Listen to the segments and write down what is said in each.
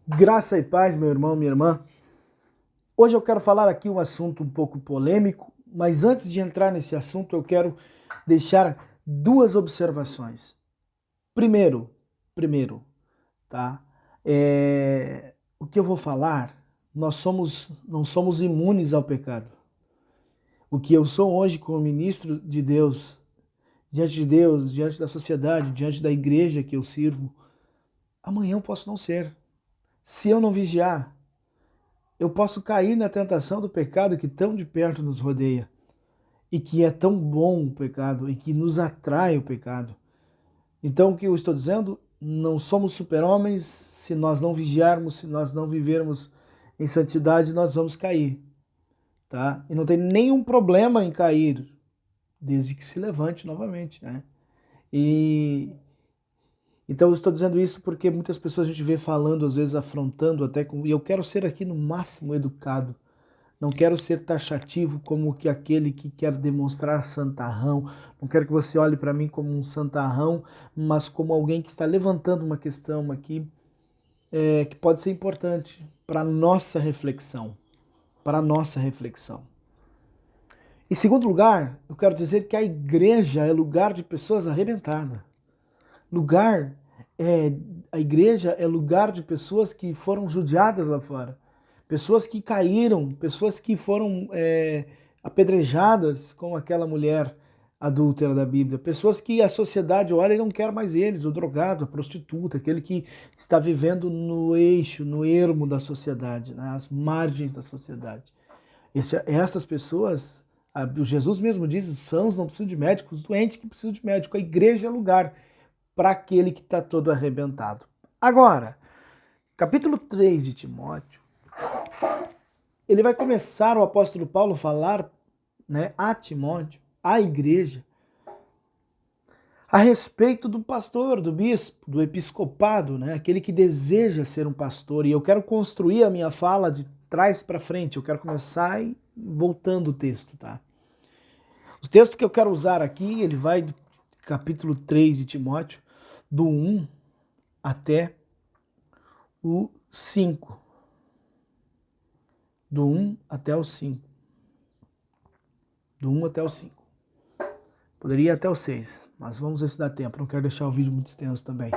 Graça e paz, meu irmão, minha irmã. Hoje eu quero falar aqui um assunto um pouco polêmico, mas antes de entrar nesse assunto eu quero deixar duas observações. Primeiro, tá? O que eu vou falar, não somos imunes ao pecado. O que eu sou hoje como ministro de Deus, diante da sociedade, diante da igreja que eu sirvo, amanhã eu posso não ser. Se eu não vigiar, eu posso cair na tentação do pecado que tão de perto nos rodeia e que é tão bom o pecado e que nos atrai o pecado. Então, o que eu estou dizendo? Não somos super-homens. Se nós não vigiarmos, se nós não vivermos em santidade, nós vamos cair, tá? E não tem nenhum problema em cair, desde que se levante novamente, né? Então eu estou dizendo isso porque muitas pessoas a gente vê falando, às vezes afrontando até com... E eu quero ser aqui no máximo educado. Não quero ser taxativo como que aquele que quer demonstrar santarrão. Não quero que você olhe para mim como um santarrão, mas como alguém que está levantando uma questão aqui que pode ser importante para a nossa reflexão. Para a nossa reflexão. Em segundo lugar, eu quero dizer que a igreja é lugar de pessoas arrebentadas. A igreja é lugar de pessoas que foram judiadas lá fora, pessoas que caíram, pessoas que foram apedrejadas com aquela mulher adúltera da Bíblia, pessoas que a sociedade olha e não quer mais eles, o drogado, a prostituta, aquele que está vivendo no eixo, no ermo da sociedade, nas margens da sociedade. Essas pessoas, Jesus mesmo diz, os sãos não precisam de médicos, os doentes que precisam de médico. A igreja é lugar para aquele que está todo arrebentado. Agora, capítulo 3 de Timóteo, ele vai começar o apóstolo Paulo a falar, né, a Timóteo, à igreja, a respeito do pastor, do bispo, do episcopado, né, aquele que deseja ser um pastor. E eu quero construir a minha fala de trás para frente, eu quero começar voltando o texto, tá? O texto que eu quero usar aqui, ele vai do capítulo 3 de Timóteo, do 1 até o 5. Do 1 até o 5. Do 1 até o 5. Poderia ir até o 6, mas vamos ver se dá tempo. Não quero deixar o vídeo muito extenso também.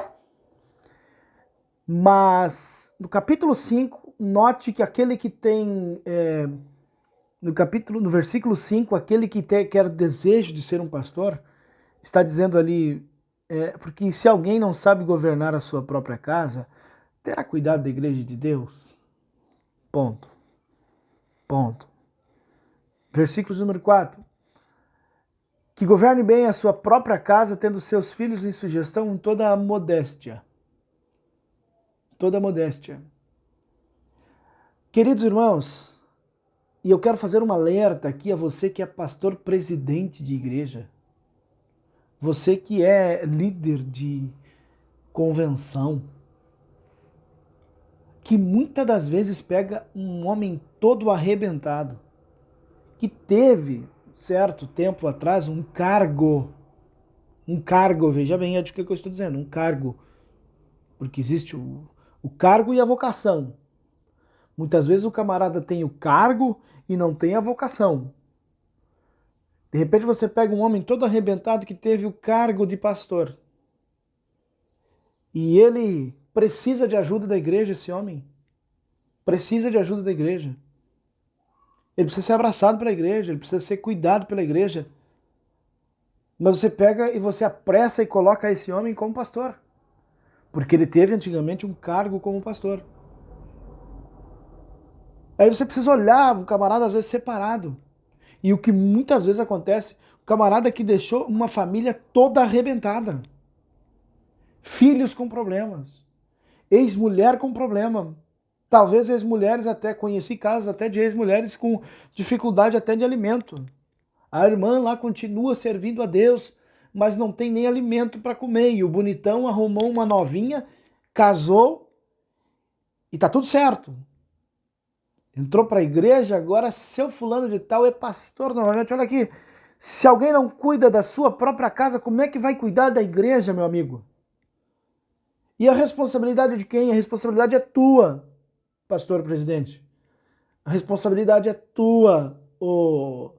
Mas no capítulo 5, note que aquele que tem... no versículo 5, aquele que quer desejo de ser um pastor, está dizendo ali... porque se alguém não sabe governar a sua própria casa, terá cuidado da igreja de Deus? Ponto. Versículo número 4. Que governe bem a sua própria casa, tendo seus filhos em sujeição em toda a modéstia. Toda a modéstia. Queridos irmãos, e eu quero fazer um alerta aqui a você que é pastor presidente de igreja, você que é líder de convenção, que muitas das vezes pega um homem todo arrebentado, que teve, certo tempo atrás, um cargo, veja bem o que eu estou dizendo, um cargo, porque existe o cargo e a vocação. Muitas vezes o camarada tem o cargo e não tem a vocação. De repente você pega um homem todo arrebentado que teve o cargo de pastor. E ele precisa de ajuda da igreja, esse homem. Precisa de ajuda da igreja. Ele precisa ser abraçado pela igreja, ele precisa ser cuidado pela igreja. Mas você pega e você apressa e coloca esse homem como pastor. Porque ele teve antigamente um cargo como pastor. Aí você precisa olhar um camarada às vezes separado. E o que muitas vezes acontece, o camarada que deixou uma família toda arrebentada. Filhos com problemas. Ex-mulher com problema. Talvez ex-mulheres até, conheci casos até de ex-mulheres com dificuldade até de alimento. A irmã lá continua servindo a Deus, mas não tem nem alimento para comer. E o bonitão arrumou uma novinha, casou e tá tudo certo. Entrou para a igreja, agora seu fulano de tal é pastor novamente. Olha aqui, se alguém não cuida da sua própria casa, como é que vai cuidar da igreja, meu amigo? E a responsabilidade de quem? A responsabilidade é tua, pastor presidente. A responsabilidade é tua, o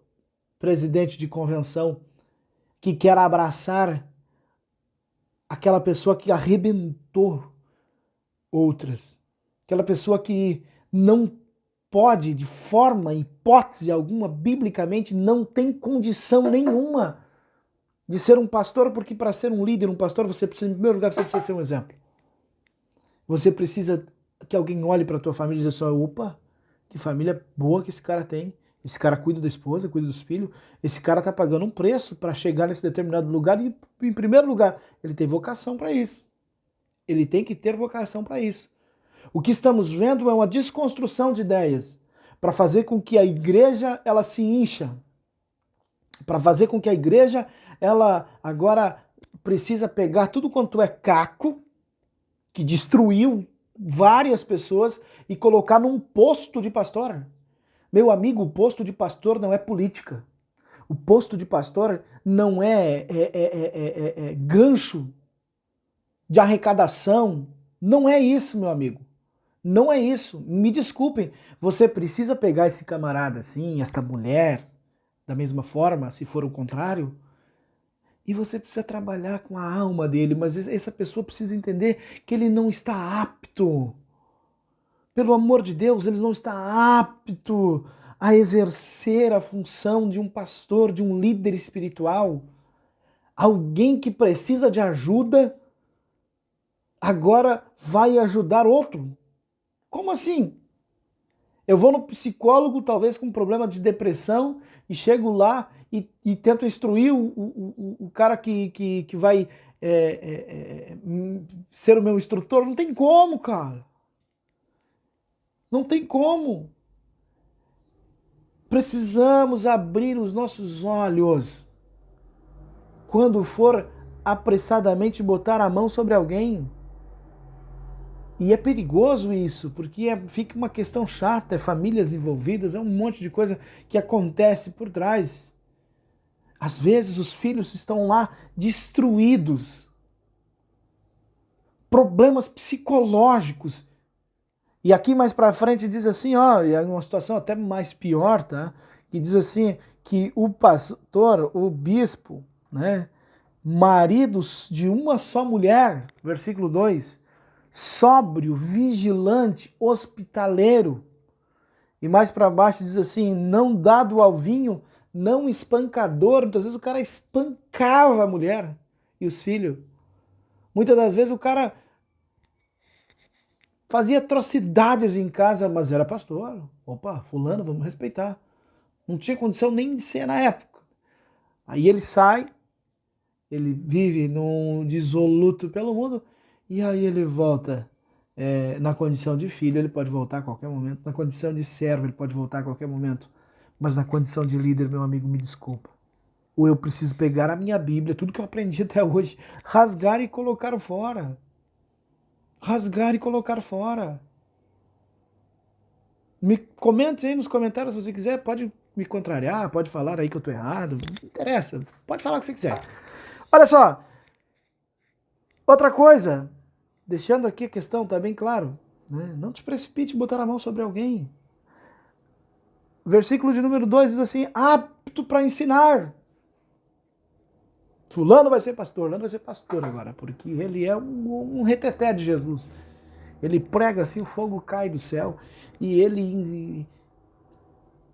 presidente de convenção, que quer abraçar aquela pessoa que arrebentou outras. Aquela pessoa que não pode, de forma, hipótese alguma, biblicamente, não tem condição nenhuma de ser um pastor, porque para ser um líder, um pastor, você precisa, em primeiro lugar, você precisa ser um exemplo. Você precisa que alguém olhe para a tua família e diga assim, opa, que família boa que esse cara tem. Esse cara cuida da esposa, cuida dos filhos. Esse cara está pagando um preço para chegar nesse determinado lugar e, em primeiro lugar, ele tem vocação para isso. Ele tem que ter vocação para isso. O que estamos vendo é uma desconstrução de ideias para fazer com que a igreja ela se incha, para fazer com que a igreja ela agora precisa pegar tudo quanto é caco que destruiu várias pessoas e colocar num posto de pastor. Meu amigo, o posto de pastor não é política. O posto de pastor não é gancho de arrecadação. Não é isso, meu amigo. Não é isso. Me desculpem. Você precisa pegar esse camarada assim, esta mulher, da mesma forma, se for o contrário, e você precisa trabalhar com a alma dele, mas essa pessoa precisa entender que ele não está apto. Pelo amor de Deus, ele não está apto a exercer a função de um pastor, de um líder espiritual. Alguém que precisa de ajuda, agora vai ajudar outro. Como assim? Eu vou no psicólogo, talvez com um problema de depressão, e chego lá e tento instruir o cara que vai ser o meu instrutor. Não tem como, cara. Não tem como. Precisamos abrir os nossos olhos quando for apressadamente botar a mão sobre alguém. E é perigoso isso, porque fica uma questão chata, é famílias envolvidas, é um monte de coisa que acontece por trás. Às vezes os filhos estão lá destruídos, problemas psicológicos. E aqui mais pra frente diz assim, ó, e é uma situação até mais pior, tá? Que diz assim, que o pastor, o bispo, né, maridos de uma só mulher, versículo 2, sóbrio, vigilante, hospitaleiro. E mais para baixo diz assim, não dado ao vinho, não espancador. Muitas vezes o cara espancava a mulher e os filhos. Muitas das vezes o cara fazia atrocidades em casa, mas era pastor. Opa, fulano, vamos respeitar. Não tinha condição nem de ser na época. Aí ele sai, ele vive num dissoluto pelo mundo, e aí ele volta na condição de filho, ele pode voltar a qualquer momento. Na condição de servo, ele pode voltar a qualquer momento. Mas na condição de líder, meu amigo, me desculpa. Ou eu preciso pegar a minha Bíblia, tudo que eu aprendi até hoje, rasgar e colocar fora. Rasgar e colocar fora. Me comente aí nos comentários se você quiser, pode me contrariar, pode falar aí que eu tô errado, não interessa, pode falar o que você quiser. Olha só, outra coisa, deixando aqui a questão, tá bem claro, né? Não te precipite em botar a mão sobre alguém. Versículo de número 2 diz assim, apto para ensinar. Fulano vai ser pastor, Fulano vai ser pastor agora, porque ele é um reteté de Jesus. Ele prega assim, o fogo cai do céu, e ele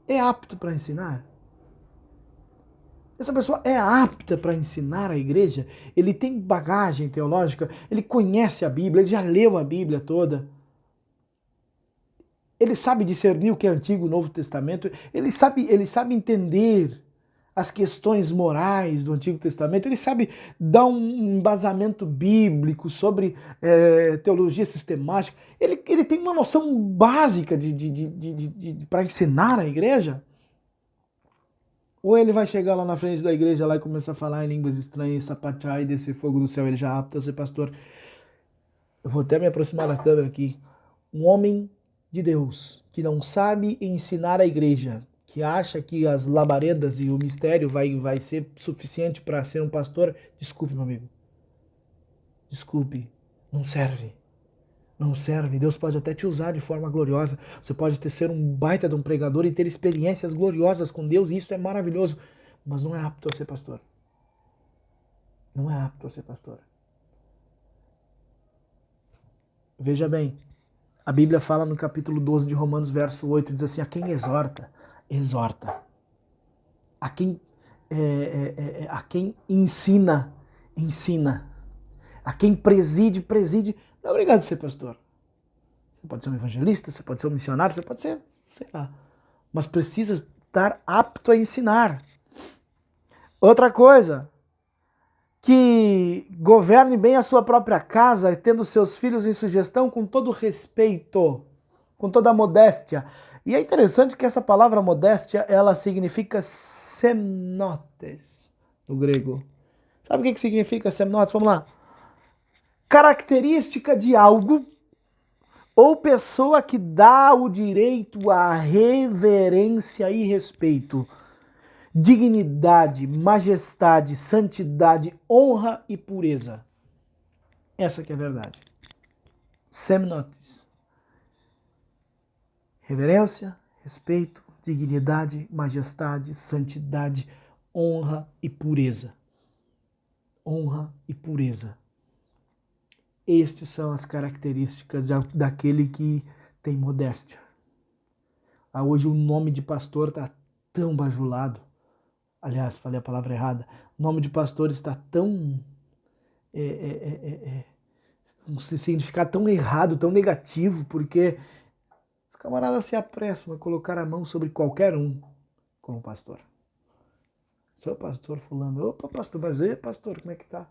é apto para ensinar. Essa pessoa é apta para ensinar a igreja, ele tem bagagem teológica, ele conhece a Bíblia, ele já leu a Bíblia toda. Ele sabe discernir o que é Antigo e Novo Testamento, ele sabe entender as questões morais do Antigo Testamento, ele sabe dar um embasamento bíblico sobre teologia sistemática, ele tem uma noção básica para ensinar a igreja. Ou ele vai chegar lá na frente da igreja lá e começar a falar em línguas estranhas, sapatear e descer fogo do céu, ele já apta a ser pastor. Eu vou até me aproximar da câmera aqui. Um homem de Deus que não sabe ensinar a igreja, que acha que as labaredas e o mistério vai ser suficiente para ser um pastor, desculpe, meu amigo. Desculpe. Não serve. Não serve. Deus pode até te usar de forma gloriosa. Você pode ser um baita de um pregador e ter experiências gloriosas com Deus, e isso é maravilhoso. Mas não é apto a ser pastor. Não é apto a ser pastor. Veja bem, a Bíblia fala no capítulo 12 de Romanos, verso 8, diz assim, a quem exorta, exorta. A quem ensina, ensina. A quem preside, preside. Não é obrigado a ser pastor. Você pode ser um evangelista, você pode ser um missionário, você pode ser, sei lá. Mas precisa estar apto a ensinar. Outra coisa, que governe bem a sua própria casa, tendo seus filhos em sugestão com todo respeito, com toda a modéstia. E é interessante que essa palavra modéstia, ela significa semnotes, no grego. Sabe o que significa semnotes? Vamos lá. Característica de algo ou pessoa que dá o direito à reverência e respeito, dignidade, majestade, santidade, honra e pureza. Essa que é a verdade. Semnotes. Reverência, respeito, dignidade, majestade, santidade, honra e pureza. Honra e pureza. Estas são as características daquele que tem modéstia. Hoje o nome de pastor está tão bajulado. Aliás, falei a palavra errada. O nome de pastor está tão... um significado tão errado, tão negativo, porque os camaradas se apressam a colocar a mão sobre qualquer um como pastor. Sou pastor fulano. Opa, pastor, mas aí, pastor, como é que tá?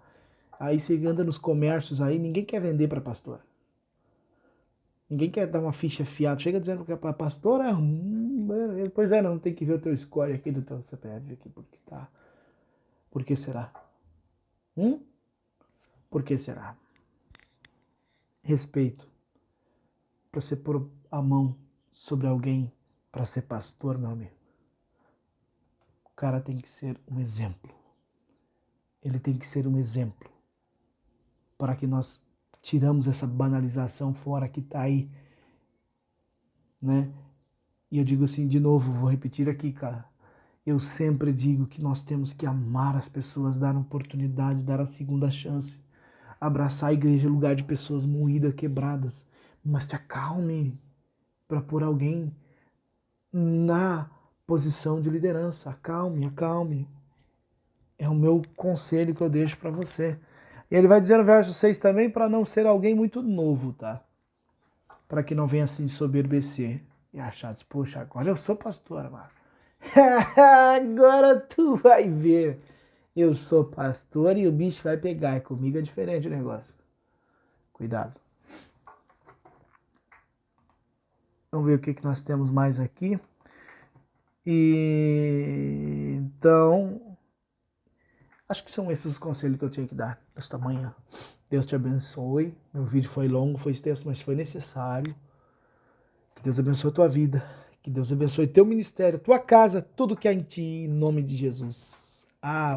Aí você anda nos comércios aí, ninguém quer vender para pastor. Ninguém quer dar uma ficha fiada. Chega dizendo que é para pastor, pois é, não tem que ver o teu score aqui do teu CPF aqui, porque tá. Por que será? Por que será? Respeito. Para você pôr a mão sobre alguém para ser pastor, meu amigo. O cara tem que ser um exemplo. Ele tem que ser um exemplo. Para que nós tiramos essa banalização fora que está aí, né? E eu digo assim, de novo, vou repetir aqui, cara. Eu sempre digo que nós temos que amar as pessoas, dar oportunidade, dar a segunda chance. Abraçar a igreja em lugar de pessoas moídas, quebradas. Mas te acalme para pôr alguém na posição de liderança. Acalme, acalme. É o meu conselho que eu deixo para você. E ele vai dizer no verso 6 também, para não ser alguém muito novo, tá? Para que não venha se ensoberbecer e achar, poxa, agora eu sou pastor, mano. Agora tu vai ver. Eu sou pastor e o bicho vai pegar. Comigo é diferente o negócio. Cuidado. Vamos ver o que nós temos mais aqui. E então, acho que são esses os conselhos que eu tinha que dar esta manhã. Deus te abençoe. Meu vídeo foi longo, foi extenso, mas foi necessário. Que Deus abençoe a tua vida. Que Deus abençoe teu ministério, tua casa, tudo que há em ti, em nome de Jesus.